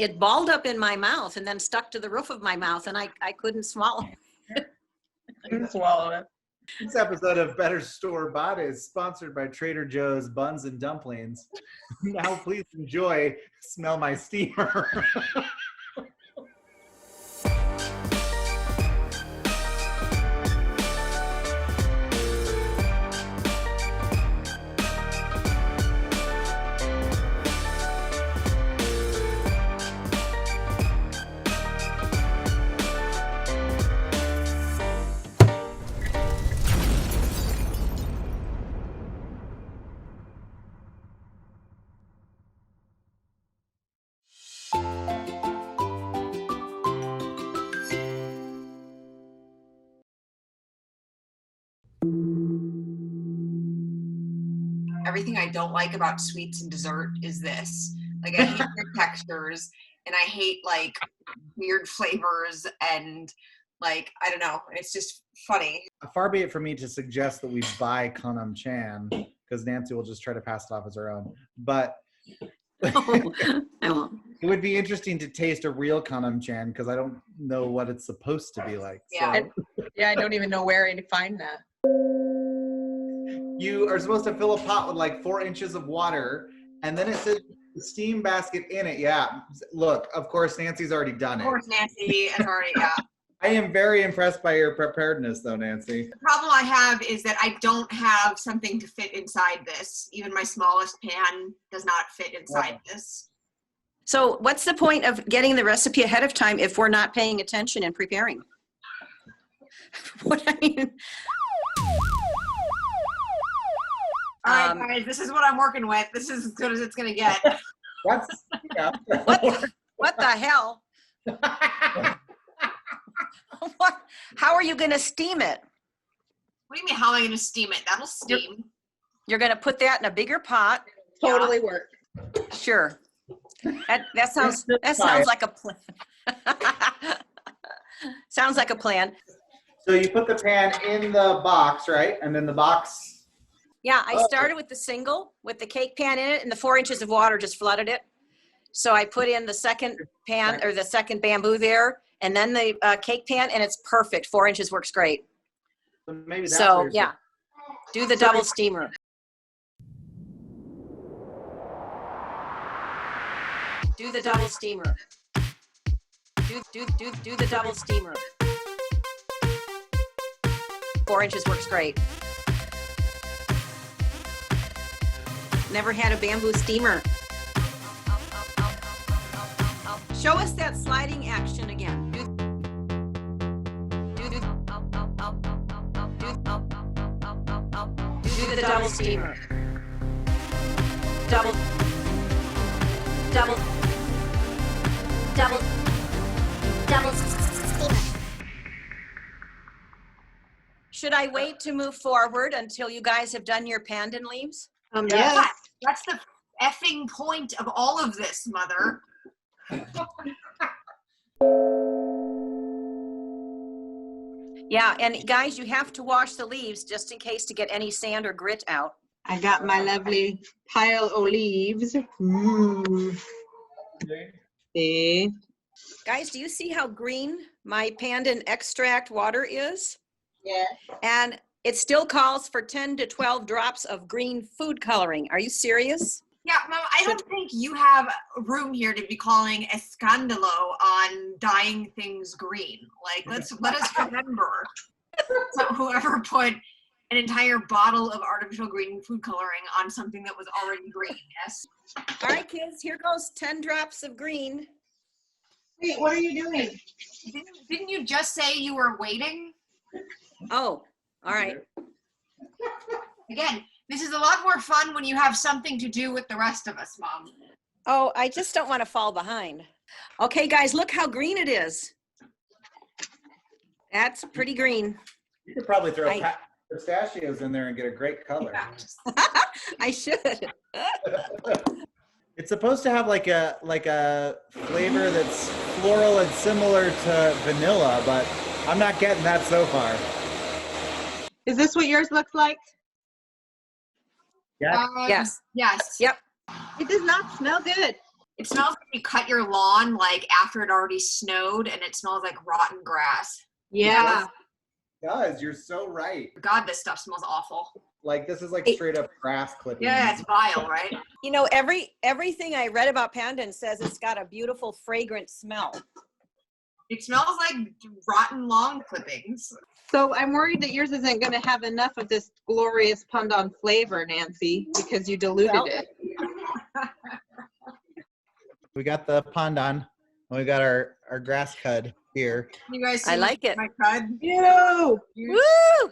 it balled up in my mouth and then stuck to the roof of my mouth, and I couldn't swallow. Couldn't swallow it. This episode of Better Store Bought is sponsored by Trader Joe's Buns and Dumplings. Now please enjoy Smell My Steamer. Everything I don't like about sweets and dessert is this. Like, I hate their textures, and I hate like weird flavors, and like, I don't know. It's just funny. Far be it from me to suggest that we buy Khanom Chan, because Nancy will just try to pass it off as her own. But No, I won't. it would be interesting to taste a real Khanom Chan, because I don't know what it's supposed to be like. Yeah. So. Yeah, I don't even know where to find that. You are supposed to fill a pot with like 4 inches of water, and then it says the steam basket in it. Yeah. Look, of course, Nancy's already done it. Of course, Nancy has already, yeah. I am very impressed by your preparedness, though, Nancy. The problem I have is that I don't have something to fit inside this. Even my smallest pan does not fit inside this. So what's the point of getting the recipe ahead of time if we're not paying attention and preparing? What I mean. All right, guys, this is what I'm working with. This is as good as it's going to get. That's, yeah. What the hell? What? How are you going to steam it? What do you mean, how am I going to steam it? That'll steam. You're going to put that in a bigger pot? Totally work. Sure. That sounds like a plan. Sounds like a plan. So you put the pan in the box, right? And then the box. Yeah, I started with the single with the cake pan in it, and the 4 inches of water just flooded it. So I put in the second pan or the second bamboo there, and then the cake pan, and it's perfect. 4 inches works great. So maybe that's So where yeah, do the double steamer. Do the double steamer. Do the double steamer. 4 inches works great. Never had a bamboo steamer. Show us that sliding action again. Do the double steamer. Double steamer. Should I wait to move forward until you guys have done your pandan leaves? Yes. That's the effing point of all of this, Mother. Yeah, and guys, you have to wash the leaves just in case to get any sand or grit out. I got my lovely pile of leaves. See? Guys, do you see how green my pandan extract water is? Yeah. And it still calls for 10 to 12 drops of green food coloring. Are you serious? Yeah, Mom, I don't think you have room here to be calling escandalo on dyeing things green. Like, let us remember. So whoever put an entire bottle of artificial green food coloring on something that was already green, yes? All right, kids, here goes 10 drops of green. Wait, what are you doing? Didn't you just say you were waiting? Oh, all right. Again, this is a lot more fun when you have something to do with the rest of us, Mom. Oh, I just don't want to fall behind. Okay, guys, look how green it is. That's pretty green. You could probably throw pistachios in there and get a great color. I should. It's supposed to have like a flavor that's floral and similar to vanilla, but I'm not getting that so far. Is this what yours looks like? Yeah. Yes. Yes. Yep. It does not smell good. It smells like you cut your lawn like after it already snowed, and it smells like rotten grass. Yeah. Guys, you're so right. God, this stuff smells awful. Like this is like straight up grass clippings. Yeah, it's vile, right? You know, everything I read about pandan says it's got a beautiful fragrant smell. It smells like rotten lawn clippings. So I'm worried that yours isn't going to have enough of this glorious pandan flavor, Nancy, because you diluted Well, it. We got the pandan. And we got our grass cud here. You guys see I like it. my cud? Ew! Woo!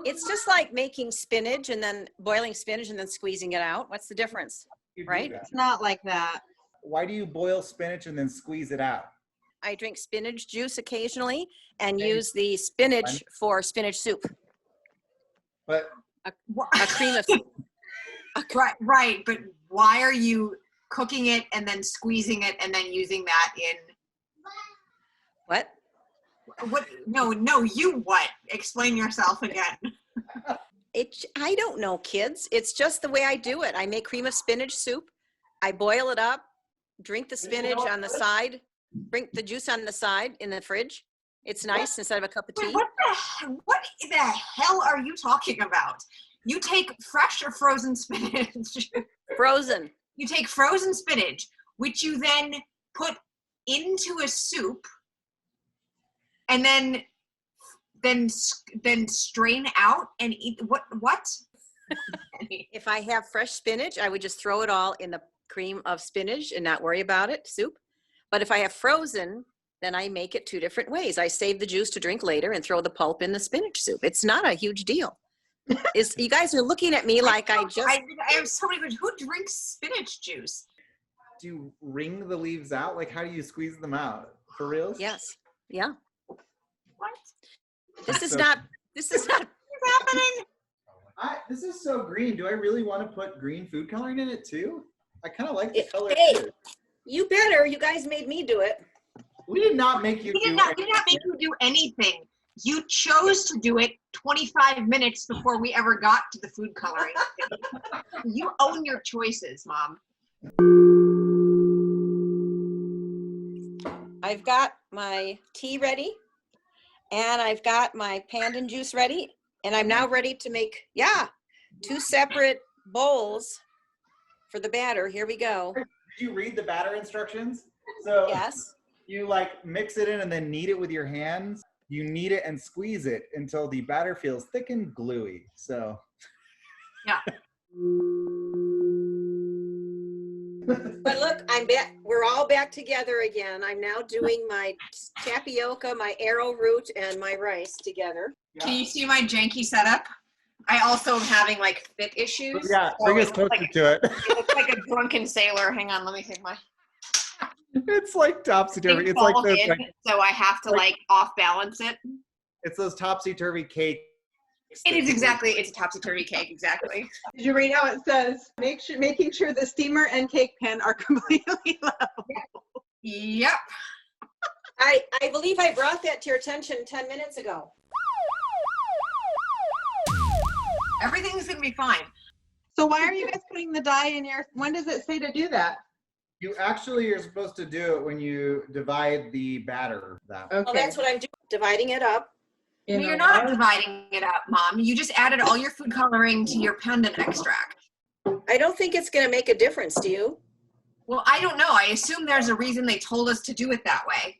It's just like making spinach and then boiling spinach and then squeezing it out. What's the difference? Right? It's not like that. Why do you boil spinach and then squeeze it out? I drink spinach juice occasionally and use the spinach for spinach soup. But A cream of Right, but why are you cooking it and then squeezing it and then using that in what? what? No, you what? Explain yourself again. I don't know, kids. It's just the way I do it. I make cream of spinach soup. I boil it up, drink the spinach on the side, drink the juice on the side in the fridge. It's nice instead of a cup of tea. Wait, what the hell are you talking about? You take fresh or frozen spinach. Frozen. You take frozen spinach, which you then put into a soup, and then strain out and eat. What? If I have fresh spinach, I would just throw it all in the cream of spinach and not worry about it, soup. But if I have frozen, then I make it two different ways. I save the juice to drink later and throw the pulp in the spinach soup. It's not a huge deal. You guys are looking at me like I have so many questions. Who drinks spinach juice? do you wring the leaves out? Like, how do you squeeze them out? For reals? Yes. Yeah. What? This is So- not What's happening? This is so green. Do I really want to put green food coloring in it too? I kind of like the color. Hey. too. You better. You guys made me do it. We did not make you We do did not anything. make you do anything. You chose to do it 25 minutes before we ever got to the food coloring. You own your choices, Mom. I've got my tea ready and I've got my pandan juice ready and I'm now ready to make, 2 separate bowls for the batter. Here we go. Did you read the batter instructions? So Yes. you like mix it in and then knead it with your hands. You knead it and squeeze it until the batter feels thick and gluey. So. Yeah. But look, I'm back. We're all back together again. I'm now doing my tapioca, my arrowroot, and my rice together. Can you see my janky setup? I also am having like fit issues. Yeah, so bring it us closer to it. It looks like a drunken sailor. Hang on, let me take my It's like topsy-turvy. thing It's like falls those, in, like, so I have to like off balance it. it's those topsy-turvy cakes. It is exactly, it's a topsy-turvy cake, exactly. Did you read how it says? Making sure the steamer and cake pan are completely level. Yep. I believe I brought that to your attention 10 minutes ago. Everything's gonna be fine. So why are you guys putting the dye in your, when does it say to do that? You actually are supposed to do it when you divide the batter. That Okay. Well, that's what I'm doing, dividing it up. You No, know you're not what? dividing it up, Mom. You just added all your food coloring to your pandan extract. I don't think it's going to make a difference, do you? Well, I don't know. I assume there's a reason they told us to do it that way.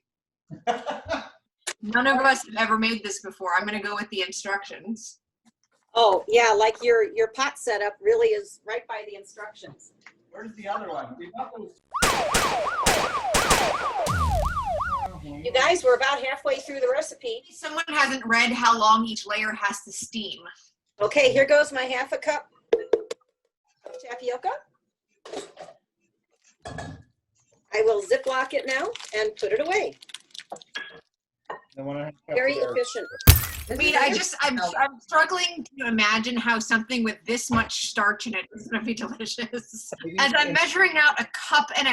None of us have ever made this before. I'm gonna go with the instructions. Oh, yeah, like your pot setup really is right by the instructions. Where's the other one? We got those. You guys, we're about halfway through the recipe. Someone hasn't read how long each layer has to steam. Okay, here goes my half a cup of tapioca. I will Ziploc it now and put it away. The 1.5 cup Very of- efficient. I mean, I'm struggling to imagine how something with this much starch in it is going to be delicious. As I'm measuring out 1.5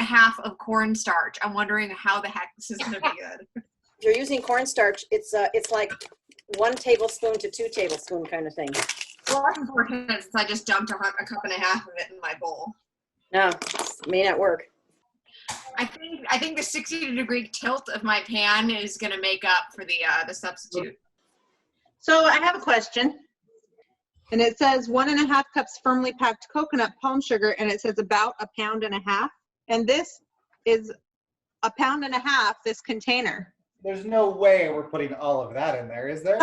cups of cornstarch, I'm wondering how the heck this is going to be good. If you're using cornstarch, it's like 1 tablespoon to 2 tablespoon kind of thing. Well, that's important since I just dumped 1.5 cups of it in my bowl. No, it may not work. I think the 60-degree tilt of my pan is gonna make up for the substitute. So I have a question. And it says 1.5 cups firmly packed coconut palm sugar, and it says about 1.5 pounds. And this is 1.5 pounds, this container. There's no way we're putting all of that in there, is there?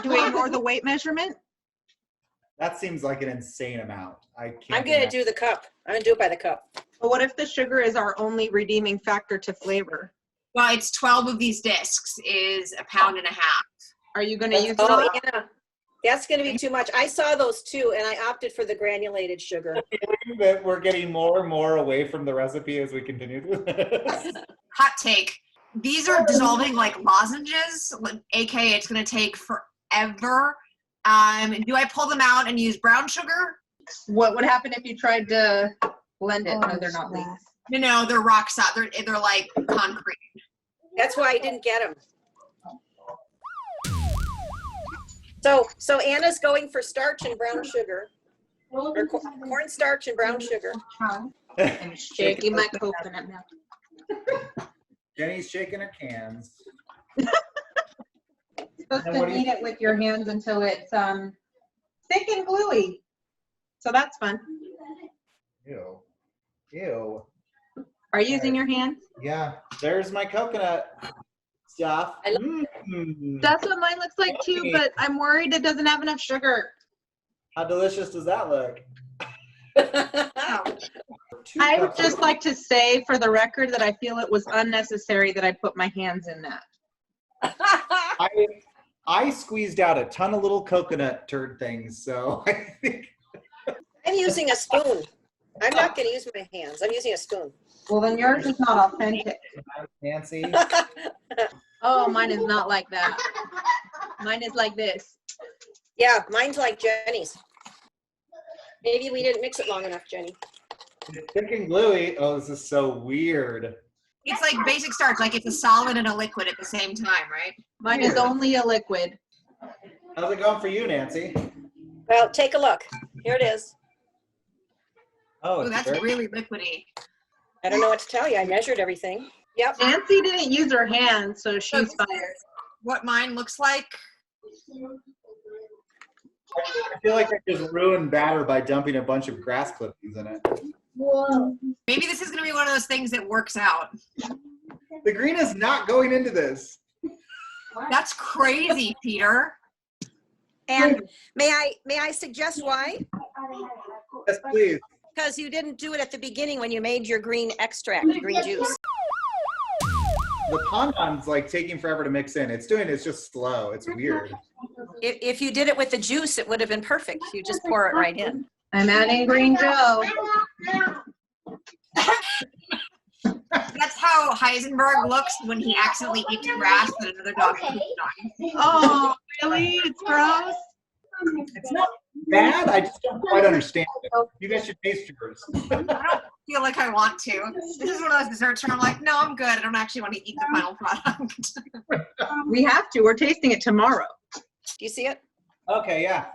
Do we ignore the weight measurement? That seems like an insane amount. I can't. I'm going to do the cup. I'm going to do it by the cup. But what if the sugar is our only redeeming factor to flavor? Well, it's 12 of these discs is 1.5 pounds. Are you going to use Oh, it? yeah. That's going to be too much. I saw those too, and I opted for the granulated sugar. That we're getting more and more away from the recipe as we continue through this. Hot take. These are dissolving like lozenges, aka it's gonna take forever. Do I pull them out and use brown sugar? What would happen if you tried to blend it? No, they're not leaks. No, they're rock solid. They're like concrete. That's why I didn't get them. So Anna's going for starch and brown sugar, or corn starch and brown sugar. I'm shaking my coconut milk. Jenny's shaking her cans. Supposed to knead it with your hands until it's thick and gluey. So that's fun. Ew. Ew. Are you using your hands? Yeah. There's my coconut stuff. That's what mine looks like too, but I'm worried it doesn't have enough sugar. How delicious does that look? I would just like to say for the record that I feel it was unnecessary that I put my hands in that. I squeezed out a ton of little coconut turd things, so I think. I'm using a spoon. I'm not going to use my hands. I'm using a spoon. Well, then yours is not authentic. Nancy. Oh, mine is not like that. Mine is like this. Yeah, mine's like Jenny's. Maybe we didn't mix it long enough, Jenny. It's thick and gluey. Oh, this is so weird. It's like basic starch, like it's a solid and a liquid at the same time, right? Mine is only a liquid. How's it going for you, Nancy? Well, take a look. Here it is. Oh, Oh, that's really liquidy. I don't know what to tell you. I measured everything. Yep. Nancy didn't use her hands, so she's fired. What mine looks like? I feel like I just ruined batter by dumping a bunch of grass clippings in it. Whoa. Maybe this is going to be one of those things that works out. The green is not going into this. That's crazy, Peter. And may I suggest why? Yes, please. Because you didn't do it at the beginning when you made your green extract, green juice. The pongon's like taking forever to mix in. It's just slow. It's weird. If you did it with the juice, it would have been perfect. You just pour it right in. I'm adding green Joe. That's how Heisenberg looks when he accidentally eats grass that another dog pooped on. Oh, really? It's gross? It's not bad. I just don't quite understand it. You guys should taste yours. I don't feel like I want to. This is one of those desserts where I'm like, no, I'm good. I don't actually want to eat the final product. We have to. We're tasting it tomorrow. Do you see it? Okay, yeah.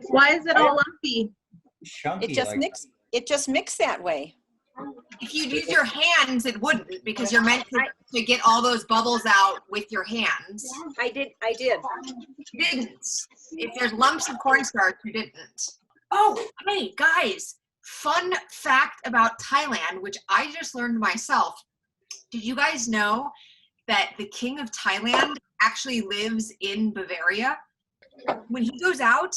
Why is it all lumpy? Chunky. It just mixed that way. If you'd use your hands, it wouldn't, because you're meant to get all those bubbles out with your hands. I did. You didn't. If there's lumps of cornstarch, you didn't. Oh, hey, guys. Fun fact about Thailand, which I just learned myself. Did you guys know that the king of Thailand actually lives in Bavaria? When he goes out,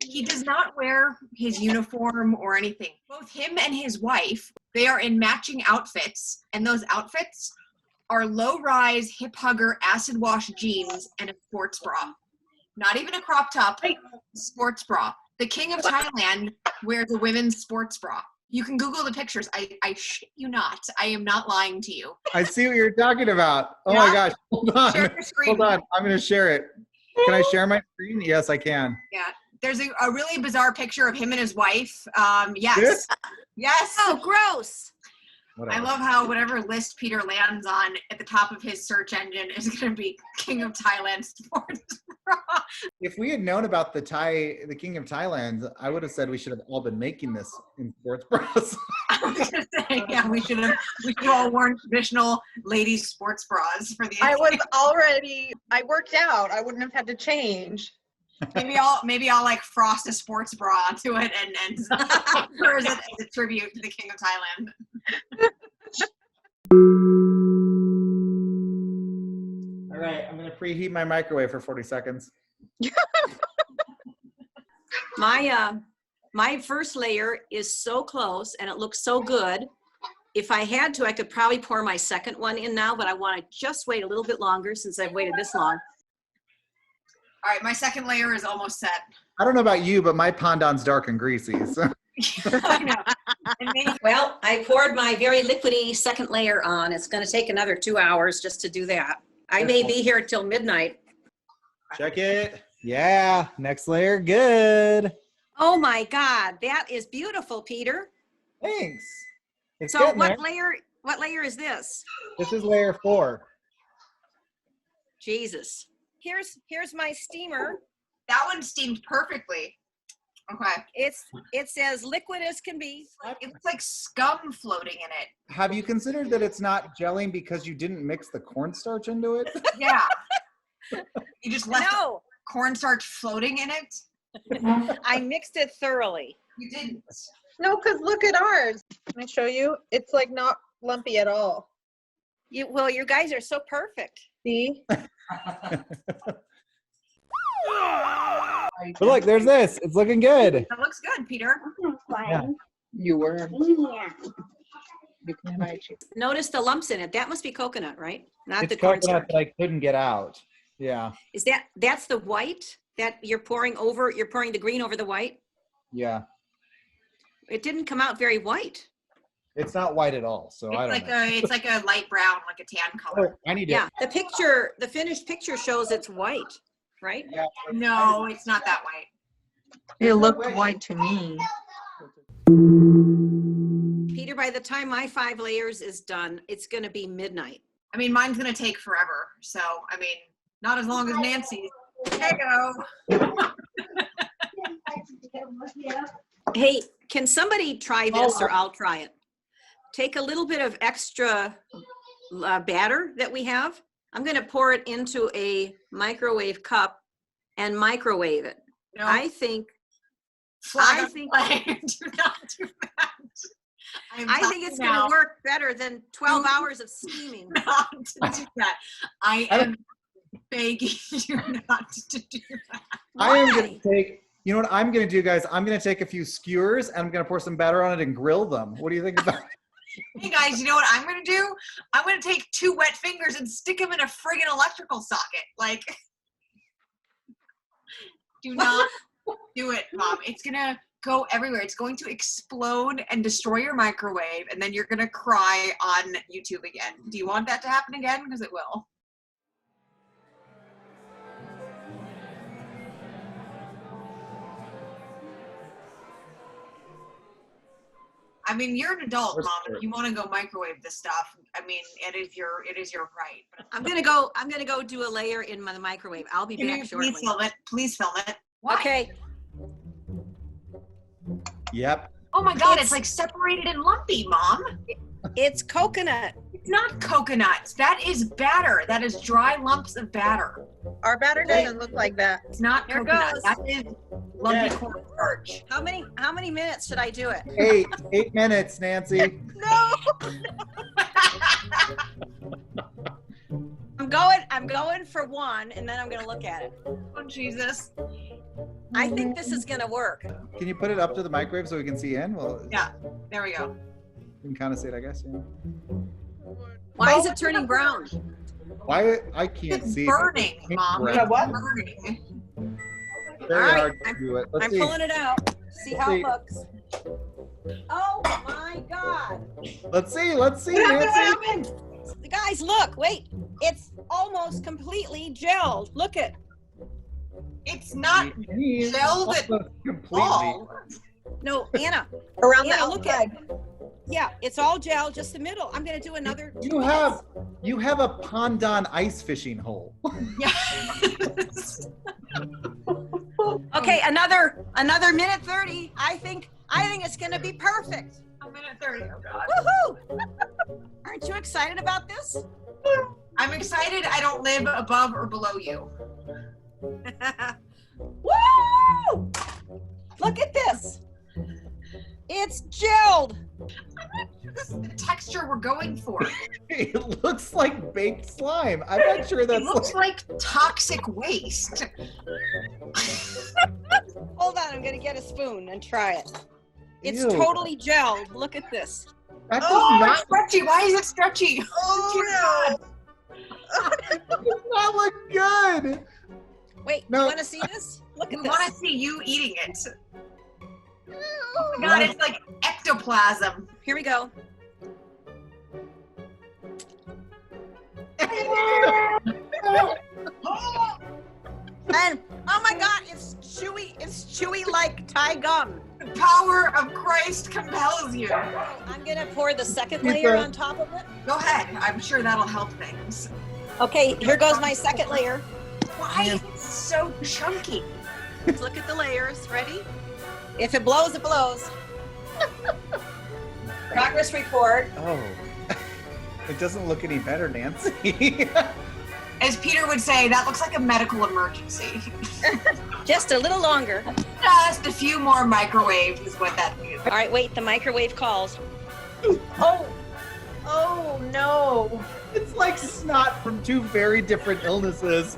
he does not wear his uniform or anything. Both him and his wife, they are in matching outfits, and those outfits are low-rise, hip-hugger, acid-wash jeans and a sports bra. Not even a crop top, sports bra. The king of Thailand wears a women's sports bra. You can Google the pictures. I shit you not. I am not lying to you. I see what you're talking about. Oh Yeah. my gosh. Hold on. Share your screen. Hold on. I'm going to share it. Can I share my screen? Yes, I can. Yeah. There's a really bizarre picture of him and his wife. Yes. This? Yes. Oh, gross. Whatever. I love how whatever list Peter lands on at the top of his search engine is going to be King of Thailand sports bra. If we had known about the King of Thailand, I would have said we should have all been making this in sports bras. I was going to say, yeah, we should have all worn traditional ladies sports bras for the. I worked out. I wouldn't have had to change. Maybe I'll like frost a sports bra to it and as a tribute to the King of Thailand. All right, I'm gonna preheat my microwave for 40 seconds. My first layer is so close and it looks so good. If I had to, I could probably pour my second one in now, but I want to just wait a little bit longer since I've waited this long. All right, my second layer is almost set. I don't know about you, but my pondan's dark and greasy. So. I know. And maybe, Well, I poured my very liquidy second layer on. It's going to take another 2 hours just to do that. I may be here till midnight. Check it. Yeah, next layer, good. Oh my God, that is beautiful, Peter. Thanks. It's So getting what there. layer is this? This is layer 4. Jesus. Here's my steamer. that one steamed perfectly. Okay. It says liquid as can be. It looks like scum floating in it. Have you considered that it's not gelling because you didn't mix the cornstarch into it? Yeah. You just left No, cornstarch floating in it? I mixed it thoroughly. You didn't. No, because look at ours. Can I show you? It's like not lumpy at all. Well, you guys are so perfect. See? But look, there's this. It's looking good. That looks good, Peter. Yeah. You were. You can invite you. Notice the lumps in it. That must be coconut, right? Not It's the coconut cornstarch. that I couldn't get out. Yeah. That's the white that you're pouring the green over the white? Yeah. It didn't come out very white. It's not white at all, so I don't know. It's like a light brown, like a tan color. Oh, I need Yeah, it. the finished picture shows it's white, right? Yeah. No, it's not that white. It looked white to me. Peter, by the time my 5 layers is done, it's going to be midnight. I mean, mine's going to take forever. So, I mean, not as long as Nancy's. There you go. Hey, can somebody try this or I'll try it? Take a little bit of extra batter that we have. I'm going to pour it into a microwave cup and microwave it. No, I think flag I on think- flag. Do not do that. I think it's going to work better than 12 hours of steaming. Not to do that. I am begging you not to do that. I am Why? going to take, you know what I'm going to do, guys? I'm going to take a few skewers and I'm going to pour some batter on it and grill them. What do you think about it? Hey guys, you know what I'm going to do? I'm going to take 2 wet fingers and stick them in a friggin' electrical socket. Like, do not do it, Mom. It's going to go everywhere. It's going to explode and destroy your microwave, and then you're going to cry on YouTube again. Do you want that to happen again? Because it will. I mean, you're an adult, Mom. If you want to go microwave this stuff, I mean, it is your right. But I'm gonna go do a layer in my microwave. I'll be can back you shortly. please film it? Please film it. Why? Okay. Yep. Oh my God, it's like separated and lumpy, Mom. It's coconut. It's not coconut. That is batter. That is dry lumps of batter. Our batter doesn't look like that. It's not Here coconut. goes. That is lumpy Yeah. cornstarch. How many minutes should I do it? 8 minutes, Nancy. No. I'm going for 1 and then I'm gonna look at it. Oh, Jesus. I think this is gonna work. Can you put it up to the microwave so we can see in? Well, Yeah, there we go. you can kind of see it, I guess. Yeah. Why is it turning brown? Why? I can't It's see. burning, It's Mom. red. It's burning. Very All right, hard to do it. Let's I'm see. pulling it out. See how see. it looks. Oh my God. Let's see. Let's see, What Nancy. happened? Guys, look, wait. It's almost completely gelled. Look at. It's not gelled at Almost completely. all. No, Anna. Around the Anna, look at. outside. Yeah, it's all gel, just the middle. I'm gonna do another. You have a Pondon ice fishing hole. Yes. Okay, another minute 30. I think it's gonna be perfect. A minute 30. Oh God. Woohoo! Aren't you excited about this? I'm excited. I don't live above or below you. Woo! Look at this. It's gelled. This is the texture we're going for. It looks like baked slime. I'm not sure that's It looks like toxic waste. Hold on, I'm gonna get a spoon and try it. It's Ew. totally gelled. Look at this. That does Oh, not, it's stretchy. Why is it stretchy? Oh does not look good. Wait, No. you wanna see this? Look We at want to this. see you eating it. Oh my God, it's like ectoplasm. Here we go. And oh my God, it's chewy. It's chewy like Thai gum. The power of Christ compels you. I'm gonna pour the second Keep layer going. on top of it. Go ahead. I'm sure that'll help things. Okay, here goes my second layer. Why is it so chunky? Let's look at the layers. Ready? If it blows, it blows. Progress report. Oh, it doesn't look any better, Nancy. As Peter would say, that looks like a medical emergency. Just a little longer. Just a few more microwaves is what that means. All right, wait, the microwave calls. Oh no. It's like snot from two very different illnesses.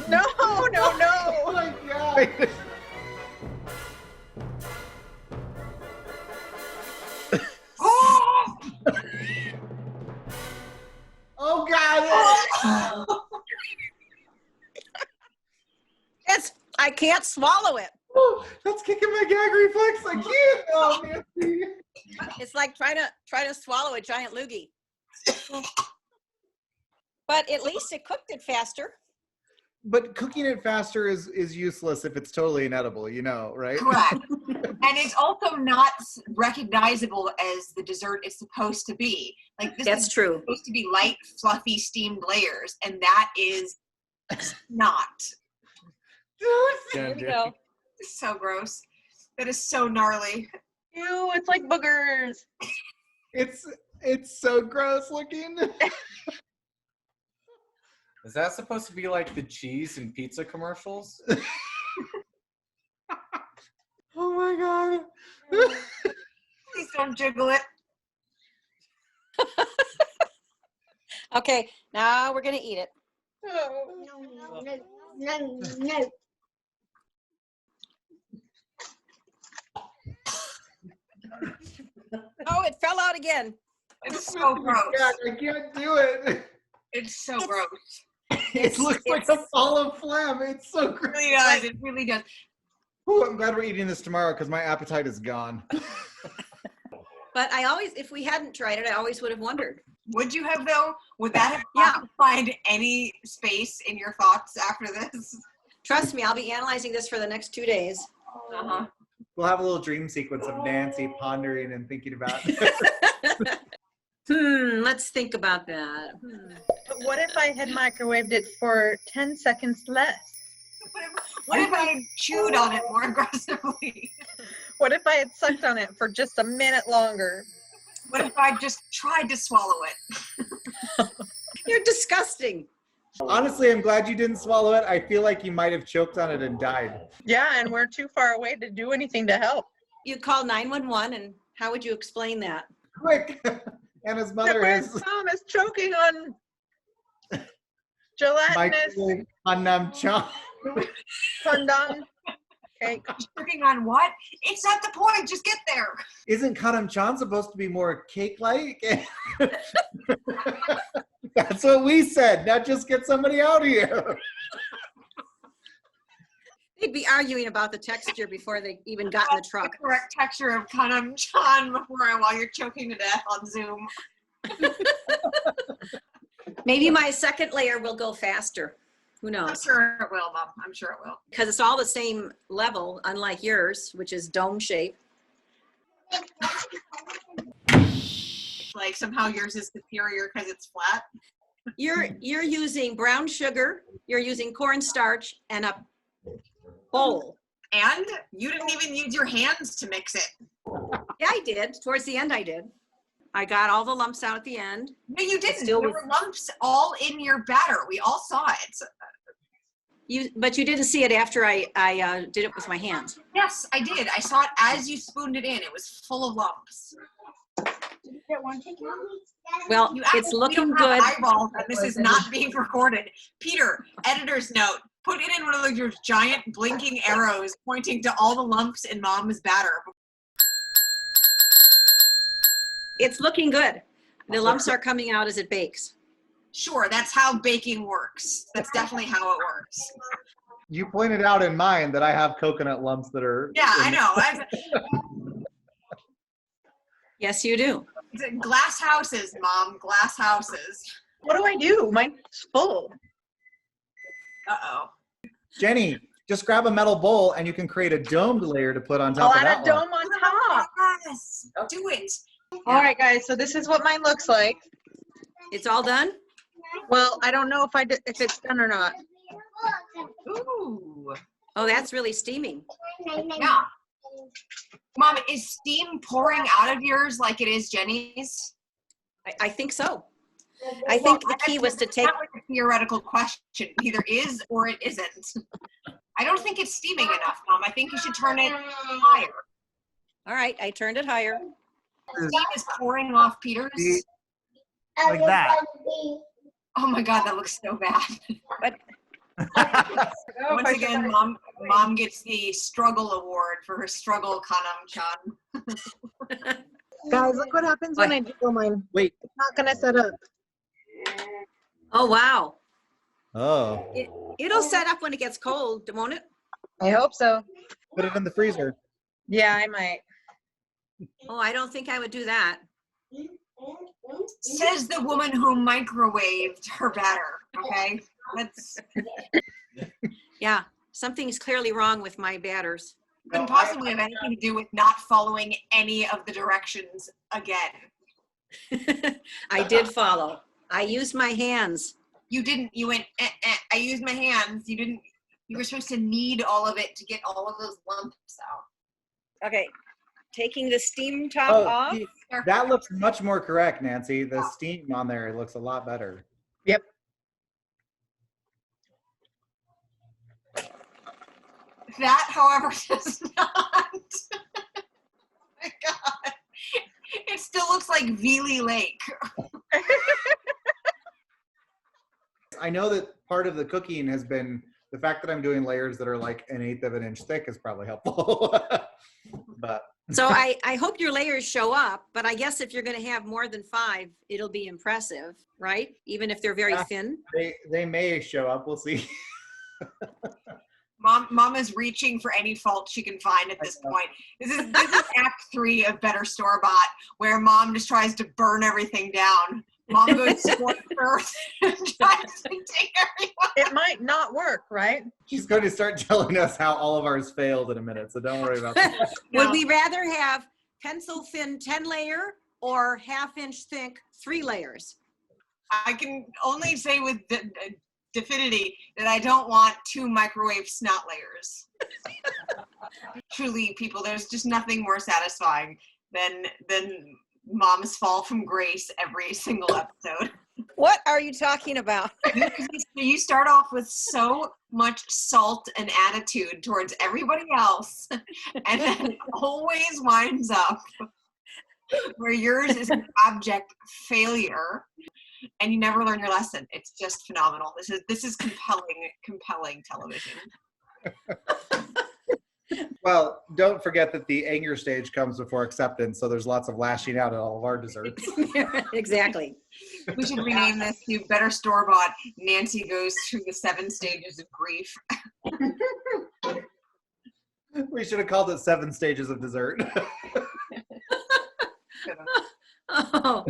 No, no, no. Oh my God. Oh! Oh God. I can't swallow it. Oh, that's kicking my gag reflex. I can't. Oh, Nancy. It's like trying to swallow a giant loogie. But at least it cooked it faster. But cooking it faster is useless if it's totally inedible, you know, right? Correct. And it's also not recognizable as the dessert is supposed to be. Like this That's is true. supposed to be light, fluffy, steamed layers, and that is not. Here we go. It's so gross. That is so gnarly. Ew, it's like boogers. It's so gross looking. Is that supposed to be like the cheese and pizza commercials? Oh my God. Please don't jiggle it. Okay, now we're gonna eat it. Oh, it fell out again. It's so gross. God, I can't do it. It's so gross. It looks like a ball of phlegm. It's so It gross. really does. It really does. Ooh, I'm glad we're eating this tomorrow because my appetite is gone. But if we hadn't tried it, I always would have wondered. Would you have though? Would that have Yeah. occupied any space in your thoughts after this? Trust me, I'll be analyzing this for the next 2 days. Uh-huh. We'll have a little dream sequence of Nancy pondering and thinking about Let's think about that. But what if I had microwaved it for 10 seconds less? What if I had chewed on it more aggressively? What if I had sucked on it for just a minute longer? What if I just tried to swallow it? You're disgusting. Honestly, I'm glad you didn't swallow it. I feel like you might have choked on it and died. Yeah, and we're too far away to do anything to help. You call 911, and how would you explain that? Quick! Anna's mother has Mom is choking on gelatinous microwave Khanom Chan. fondant cake. Choking on what? It's not the point. Just get there. Isn't Khanom Chan supposed to be more cake-like? That's what we said. Now just get somebody out here. They'd be arguing about the texture before they even got in the truck. The correct texture of Khanom Chan while you're choking to death on Zoom. Maybe my second layer will go faster. Who I'm knows? sure it will, Mom. I'm sure it will. Because it's all the same level, unlike yours, which is dome shape. Like somehow yours is superior because it's flat. You're using brown sugar, you're using cornstarch, and a bowl. And you didn't even use your hands to mix it. Yeah, I did. Towards the end, I did. I got all the lumps out at the end. No, you didn't. Still There with- were lumps all in your batter. We all saw it. But you didn't see it after I did it with my hands. Yes, I did. I saw it as you spooned it in. It was full of lumps. Well, You it's actually looking don't have good. eyeballs, and this is not being recorded. Peter, editor's note. Put it in one of those giant blinking arrows pointing to all the lumps in Mom's batter. It's looking good. The lumps are coming out as it bakes. Sure, that's how baking works. That's definitely how it works. You pointed out in mine that I have coconut lumps that are. Yeah, I know. Yes, you do. Glass houses, Mom. Glass houses. What do I do? Mine's full. Uh-oh. Jenny, just grab a metal bowl and you can create a domed layer to put on I'll top of add that a dome one. on top. Yes, do it. All right, guys. So this is what mine looks like. It's all done? Well, I don't know if it's done or not. Ooh. Oh, that's really steaming. Yeah. Mom, is steam pouring out of yours like it is Jenny's? I think so. I think the key was to take. Not like a theoretical question. It either is or it isn't. I don't think it's steaming enough, Mom. I think you should turn it higher. All right, I turned it higher. Steam is pouring off Peter's. Like that. Oh my God, that looks so bad. But Once again, Mom gets the struggle award for her struggle, Khanom Chan. Guys, look what happens when I jiggle mine. Wait. It's not gonna set up. oh wow, Oh. it'll set up when it gets cold, won't it? I hope so. Put it in the freezer. Yeah, I might. Oh, I don't think I would do that. Says the woman who microwaved her batter. Okay, that's Yeah, something's clearly wrong with my batters. couldn't possibly have anything to do with not following any of the directions again. I did follow. I used my hands. You didn't. You went. I used my hands. You didn't. You were supposed to knead all of it to get all of those lumps out. Okay, taking the steam top Oh, off. see, that looks much more correct, Nancy. The steam on there looks a lot better. Yep. That, however, does not. My God, it still looks like Veely Lake. I know that part of the cooking has been the fact that I'm doing layers that are like 1/8 of an inch thick is probably helpful. But So I hope your layers show up, but I guess if you're going to have more than 5, it'll be impressive, right? Even if they're very thin. they may show up. We'll see. Mom is reaching for any fault she can find at this point. This is Act 3 of Better Store Bought, where Mom just tries to burn everything down. Mom goes scorched earth and tries to take everyone. It might not work, right? She's going to start telling us how all of ours failed in a minute, so don't worry about that. Would we rather have pencil thin 10 layer or 1/2 inch thick 3 layers? I can only say with definity that I don't want 2 microwave snot layers. Truly, people, there's just nothing more satisfying than Mom's fall from grace every single episode. What are you talking about? You start off with so much salt and attitude towards everybody else, and then always winds up where yours is an abject failure, and you never learn your lesson. It's just phenomenal. This is compelling television. Well, don't forget that the anger stage comes before acceptance, so there's lots of lashing out at all of our desserts. Exactly. We should rename this to Better Store Bought. Nancy goes through the 7 stages of grief. We should have called it 7 stages of dessert. Oh.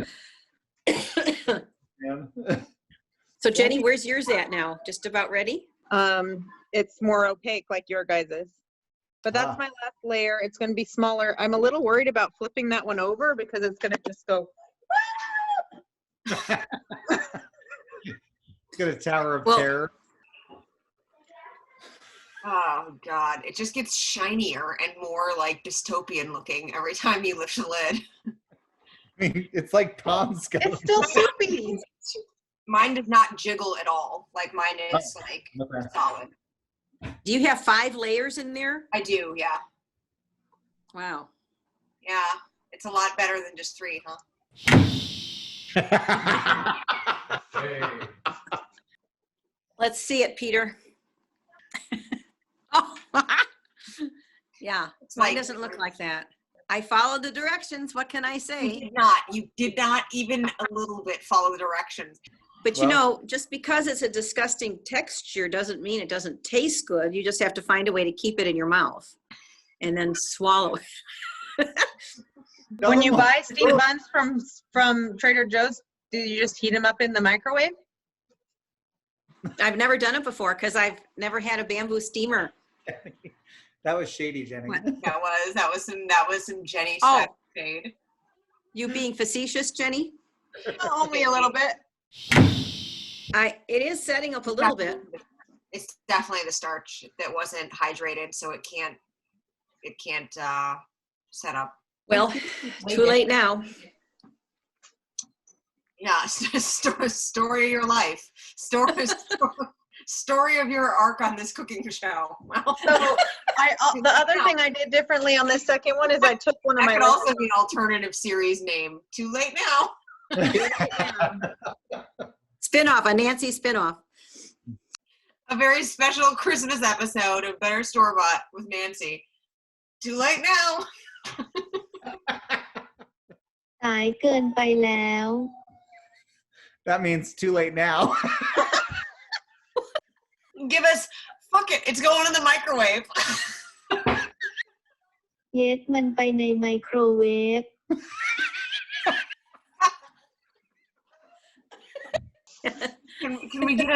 Yeah. So Jenny, where's yours at now? Just about ready? It's more opaque like your guys's. But that's my last layer. It's going to be smaller. I'm a little worried about flipping that one over because it's going to just go. It's got a tower of Well- terror. Oh God, it just gets shinier and more like dystopian looking every time you lift the lid. I mean, it's like Tom's It's ghost. still soupy. Mine does not jiggle at all. Like mine is like Okay. solid. Do you have 5 layers in there? I do, yeah. Wow. Yeah. It's a lot better than just 3, huh? Let's see it, Peter. Oh, yeah, mine like- doesn't look like that. I followed the directions. What can I You say? did not. You did not even a little bit follow the directions. But you Well- know, just because it's a disgusting texture doesn't mean it doesn't taste good. You just have to find a way to keep it in your mouth and then swallow it. When you buy steam buns from Trader Joe's, do you just heat them up in the microwave? I've never done it before because I've never had a bamboo steamer. That was shady, Jenny. What? That was some Jenny Oh. shade. You being facetious, Jenny? Only a little bit. It is setting up a little bit. It's definitely the starch that wasn't hydrated, so it can't set up. Well, too late now. Yeah, story of your life. Story of your arc on this cooking show. Well, So the other thing I did differently on this second one is I took one of that my could also be an alternative series name. Too late now. Spinoff, a Nancy spinoff. A very special Christmas episode of Better Store Bought with Nancy. Too late now. สายเกินไปแล้ว That means too late now. Give us, fuck it, it's going in the microwave. เย็ดมันไปในไมโครเวฟ Can we get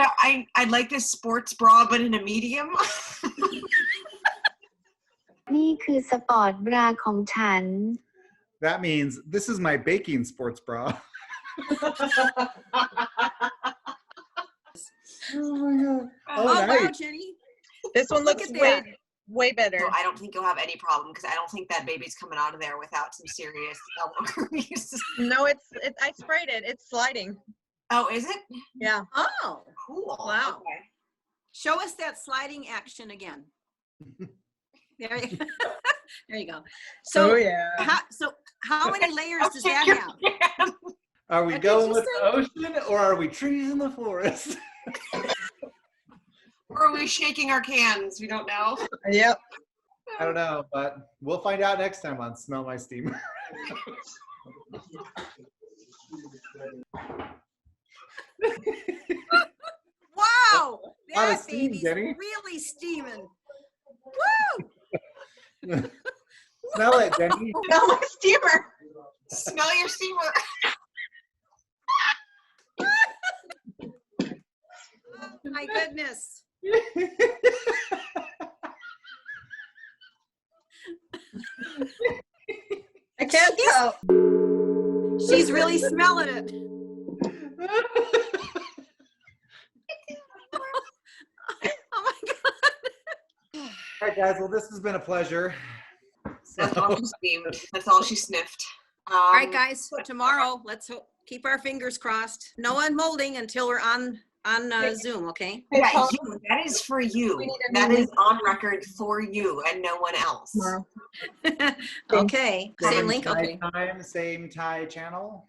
I'd like this sports bra, but in a medium. นี่คือสปอร์ตบราของฉัน That means this is my baking sports bra. Oh my god. Oh, wow, nice. Jenny. This one Look looks at that. way better. Well, I don't think you'll have any problem because I don't think that baby's coming out of there without some serious elbow grease. No, I sprayed it. It's sliding. Oh, is it? Yeah. Oh, Cool. Wow. Okay. show us that sliding action again. There you, there you go. So, yeah. how many layers does that have? Are we What did going you with say? the ocean or are we trees in the forest? Or are we shaking our cans? We don't know. Yep. I don't know, but we'll find out next time on Smell My Steamer. Wow, Lot of that steam, baby's Jenny. really steaming. Woo! Smell it, Jenny. Smell my steamer. Smell your steamer. Oh, my goodness. I can't tell. She's really smelling it. Oh my God. All right, guys. Well, this has been a pleasure. That's all she steamed. That's all she sniffed. All right, guys, tomorrow, let's keep our fingers crossed. No unmolding until we're on Zoom, okay? Yeah, Paul, you, that is for you. We need a That new is on record for you and no one else. Okay, same link, okay. Time, same Thai channel.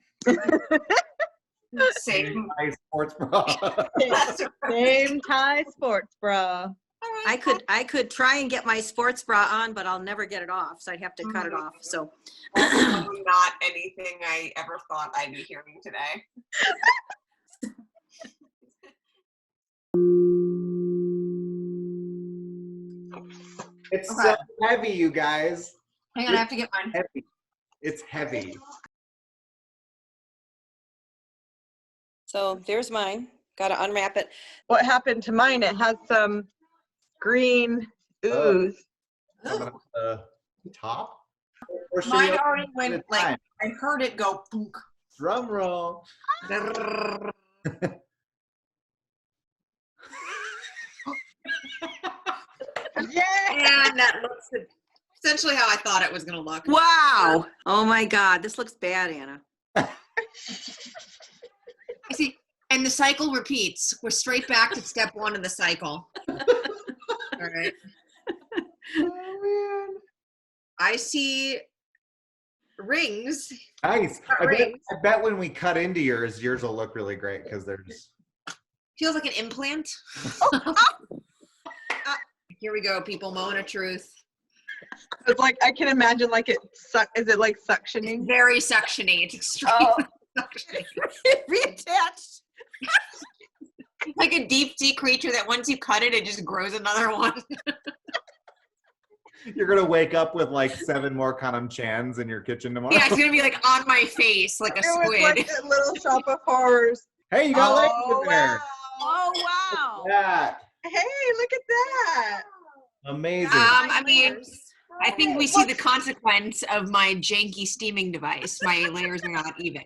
Same. Thai sports bra. That's right. Same Thai sports bra. I could try and get my sports bra on, but I'll never get it off, so I'd have to cut it off, so. Not anything I ever thought I'd be hearing today. It's Okay. so heavy, you guys. Hang on, I have to get mine. Heavy. It's heavy. So there's mine, Gotta unwrap it. What happened to mine? It has some green ooze. Coming up the top. Or should Mine we already open went at a like time? I heard it go. Punk. Drum roll. Yeah. And that looks essentially how I thought it was gonna look. Wow. Oh my God. This looks bad, Anna. I see. And the cycle repeats. We're straight back to step 1 of the cycle. All right. Oh, I see rings. man. Nice. Got I rings. bet when we cut into yours will look really great because there's. Feels like an implant. Here we go, people. Moment of truth. It's like I can imagine like it is it like suctioning? Very suctiony. It's extremely Oh. suctiony. Reattached. Like a deep sea creature that once you cut it, it just grows another one. You're gonna wake up with like 7 more Khanom Chans in your kitchen tomorrow. Yeah, it's gonna be like on my face, like a It was squid. like a little shop of horrors. Hey, you got legs Oh, in there. wow. Oh, wow. Yeah. Hey, look at that. Amazing. I mean, I think we see the consequence of my janky steaming device. My layers are not even.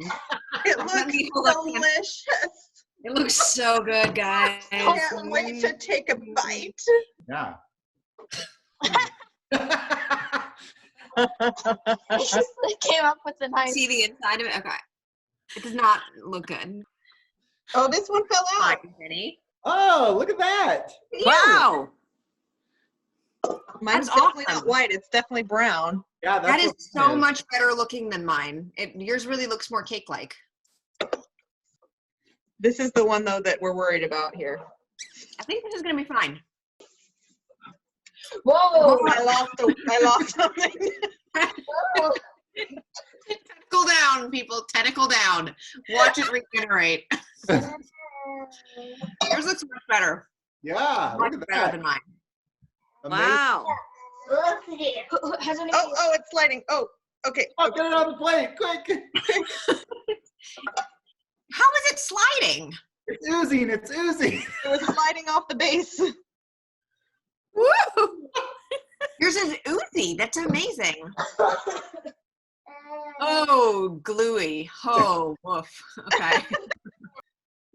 It Let me looks hold up. delicious. It looks so good, guys. Can't wait to take a bite. Yeah. It came up with a nice. See the inside of it? Okay. It does not look good. Oh, this one fell out. Fine, Penny. Oh, look at that. Wow. Mine's That's definitely awesome. not white. It's definitely brown. Yeah, That that's is what so it much better looking than mine. Yours really looks more cake-like. This is the one though that we're worried about here. I think this is gonna be fine. Whoa! Oh, I lost something. Tentacle down, people. Tentacle down. Watch it regenerate. Yours looks much better. Yeah, Much look at better that. than mine. Amazing. Wow. Hasn't it? Oh, it's sliding. Oh, okay. Oh, get it on the plate, quick. How is it sliding? It's oozing, it's oozing. It was sliding off the base. Woo! Yours is oozy. That's amazing. Oh, gluey. Oh, woof. Okay.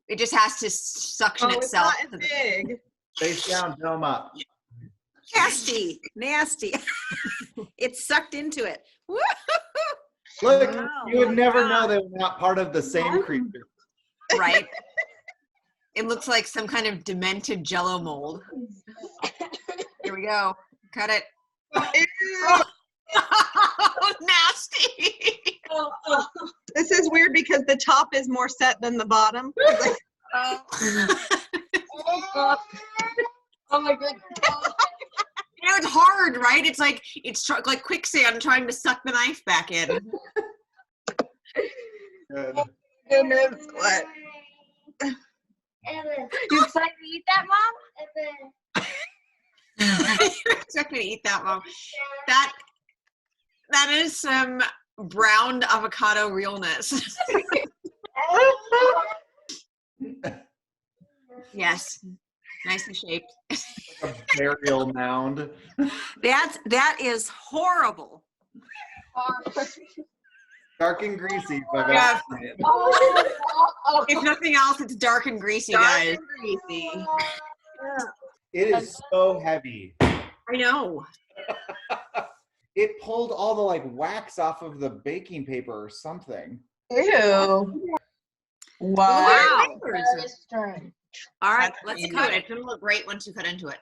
It just has to suction Oh, it's itself. not as big. Face down, dome up. Nasty. Nasty. It's sucked into it. Woo! Look, Wow. you would never know they were not part of the same creature. Right? It looks like some kind of demented jello mold. Here we go. Cut it. Ew. Nasty. This is weird because the top is more set than the bottom. Oh. Oh my goodness. You know, it's hard, right? It's like like quicksand trying to suck the knife back in. Good. Goodness, what? You excited to eat that, Mom? You expect me to eat that, Mom? That is some browned avocado realness. Yes, nicely shaped. A burial mound. That is horrible. Dark and greasy. If I've Yeah. ever seen it. If nothing else, it's dark and greasy, Dark guys. and greasy. It is so heavy. I know. It pulled all the like wax off of the baking paper or something. Ew. Wow. All right, Let's let's cut cut it. it. It's gonna look great once you cut into it.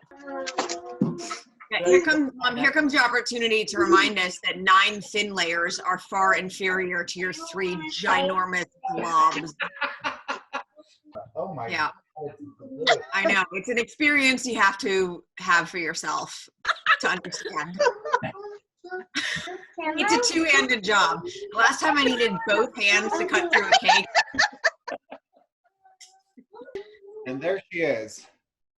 Okay, here comes the opportunity to remind us that 9 thin layers are far inferior to your 3 ginormous blobs. Oh my Yeah. God. I know. It's an experience you have to have for yourself to understand. It's a two-handed job. The last time I needed both hands to cut through a cake. And there she is.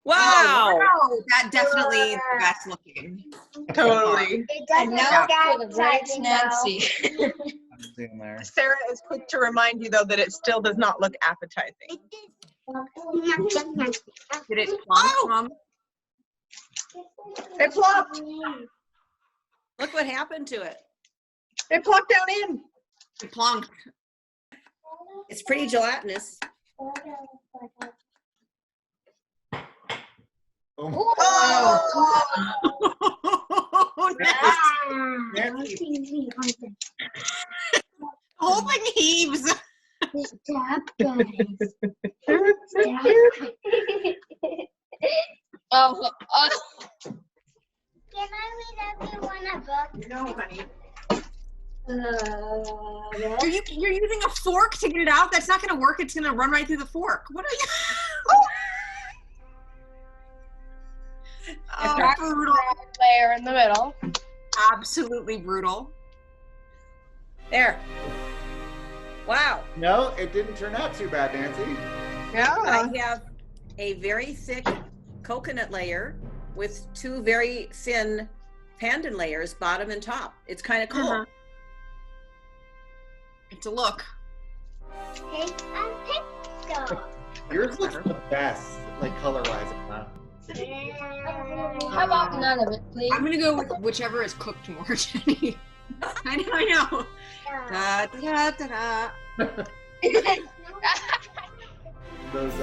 Wow. Oh, that definitely is the best looking. Totally. And now for the right Nancy. I'm seeing there. Sarah is quick to remind you though that it still does not look appetizing. Did it plump? It flopped. Look what happened to it. It plopped down in. It plunked. It's pretty gelatinous. Oh, Oh, Nancy, the whole thing heaves. Oh, can I read everyone a book? No, honey. Yes. You're using a fork to get it out? That's not going to work. It's going to run right through the fork. What are you? Oh, brutal. Layer in the middle. Absolutely brutal. There. Wow. no, it didn't turn out too bad, Nancy. Yeah. I have a very thick coconut layer with two very thin pandan layers, bottom and top. It's kind of cool. It's a look. Take a picture. Yours looks the best, like color-wise. Huh? How about none of it, please? I'm going to go with whichever is cooked more, Jenny. I know. Da, da, da, da. Those,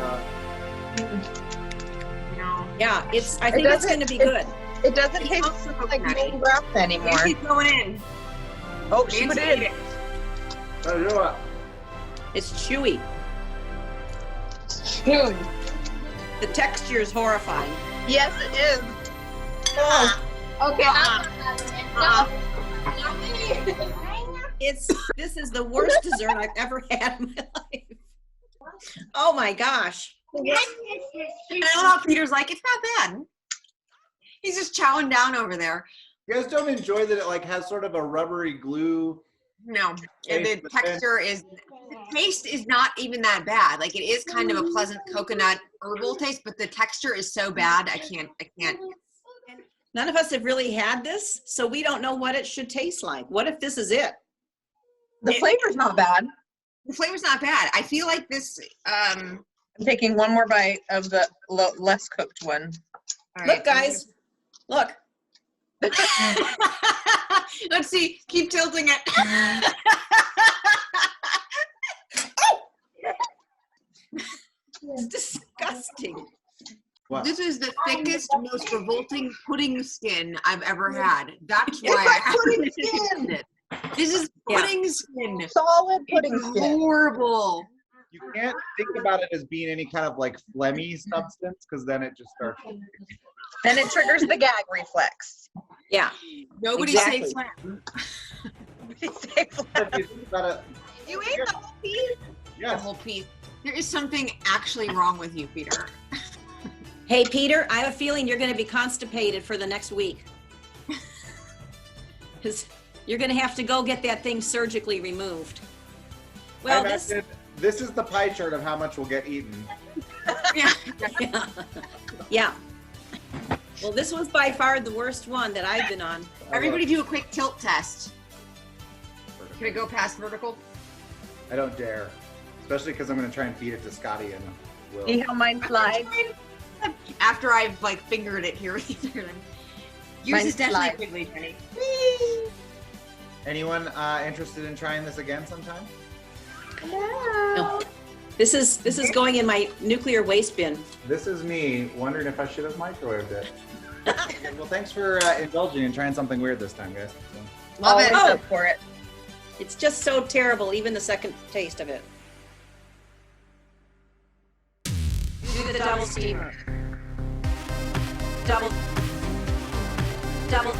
No. Yeah, I think it's going to be good. It doesn't It taste smells like coconutty. moon breath anymore. Nancy's going in. Oh, she Nancy put it ate in. oh, you know what? It's chewy. Dude. The texture is horrifying. Yes, it is. Oh, Okay, I'm not having it. No. This is the worst dessert I've ever had in my life. Oh my gosh. And I love how Peter's like, it's not bad. He's just chowing down over there. You guys don't enjoy that it like has sort of a rubbery glue. No, and the Taste, but then- texture is, the taste is not even that bad. Like, it is kind of a pleasant coconut herbal taste, but the texture is so bad, I can't. None of us have really had this, so we don't know what it should taste like. What if this is it? the flavor's not bad. The flavor's not bad. I feel like this, I'm taking one more bite of the less cooked one. all Look, right. guys. Look. Let's see, keep tilting it. It's disgusting. What? This is the thickest, most revolting pudding skin I've ever had. That's why like I pudding haven't skin. it. This is Yeah. pudding skin. Solid pudding It's skin. horrible. You can't think about it as being any kind of like phlegmy substance because then it just starts. Then it triggers the gag reflex. Yeah. Nobody Exactly. saves phlegm. You ate the whole piece? The Yes. whole piece. There is something actually wrong with you, Peter. Hey, Peter, I have a feeling you're going to be constipated for the next week. Because you're going to have to go get that thing surgically removed. Well, This is the pie chart of how much will get eaten. Yeah. yeah. Well, this was by far the worst one that I've been on. Everybody do a quick tilt test. Can it go past vertical? I don't dare, especially because I'm going to try and feed it to Scotty and See Will. how mine slides? After I've like fingered it here. Yours Mine is definitely slides. quickly, Jenny. Anyone interested in trying this again sometime? No. This is going in my nuclear waste bin. This is me wondering if I should have microwaved it. Okay, well, thanks for indulging and trying something weird this time, guys. So. Love Always it. Oh. up for it. It's just so terrible, even the second taste of it. Do the double steamer. Double Double